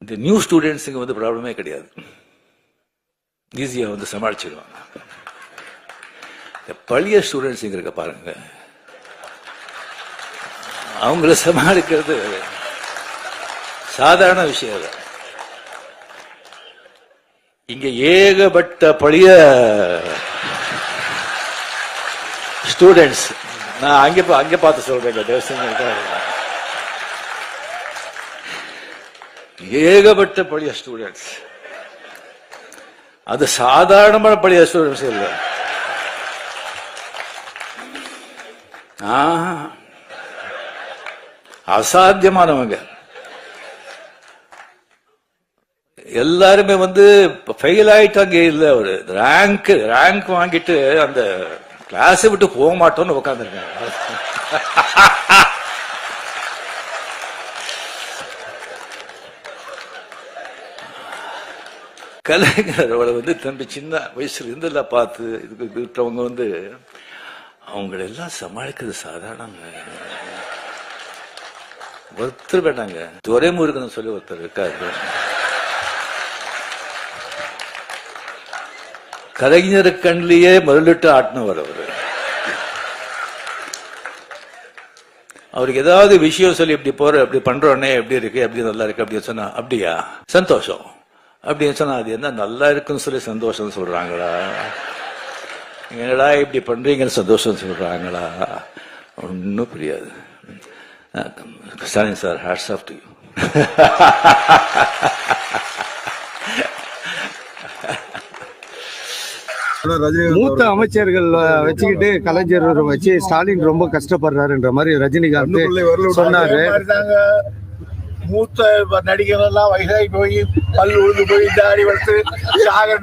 இந்த நியூ ஸ்டூடெண்ட்ஸுக்கு வந்து ப்ராப்ளமே கிடையாது, ஈஸியாக வந்து சமாளிச்சிடுவாங்க. இந்த பழைய ஸ்டூடெண்ட்ஸுங்க இருக்க பாருங்க, அவங்கள சமாளிக்கிறது சாதாரண விஷயம் இல்லை. இங்க ஏகப்பட்ட பழைய ஸ்டூடெண்ட்ஸ், நான் அங்க பார்த்து சொல்றேன், ஏகப்பட்ட பழைய ஸ்டூடெண்ட்ஸ். அது சாதாரணமான பழைய ஸ்டூடெண்ட்ஸ் இல்லை, அசாத்தியமானவங்க. எல்லாருமே வந்து ஃபெயில் ஆயிட்டாங்க. இல்ல, ஒரு ரேங்க் வாங்கிட்டு அந்த கிளாஸ் விட்டு போக மாட்டோம்னு உட்காந்துருக்காங்க. கலைஞரோட வந்து தம்பி சின்ன வயசுல இருந்தெல்ல பார்த்து இதுக்கு இருக்கிறவங்க வந்து அவங்களெல்லாம் சமாளிக்கிறது சாதாரணங்க. ஒருத்தர் வேண்டாங்க, துரைமுருகன் சொல்லி ஒருத்தர் இருக்காரு, கலைஞர் கண்ணிலேயே முதலிட்டு ஆட்டினவர் அவரு. அவருக்கு ஏதாவது விஷயம் சொல்லி இப்படி போற, இப்படி பண்றோன்னே எப்படி இருக்கு, எப்படி நல்லா இருக்கு அப்படின்னு சொன்னா, அப்படியா சந்தோஷம் அப்படின்னு சொன்னா, அது என்ன நல்லா இருக்குன்னு சொல்லி சந்தோஷம் சொல்றாங்களா, என்னடா இப்படி பண்றீங்கன்னு சந்தோஷம் சொல்றாங்களா, ஒன்னும் புரியாது. Stalin sir, hats off to you. மூத்த அமைச்சர்கள் வச்சுக்கிட்டு கலைஞர் வச்சு ஸ்டாலின் ரொம்ப கஷ்டப்படுறாருன்ற மாதிரி ரஜினிகாந்த் சொன்னாரு. மூத்த நடிகர் எல்லாம் வயசாகி போய் பல் உழுந்து போய் தாடி வளர்த்து சாகர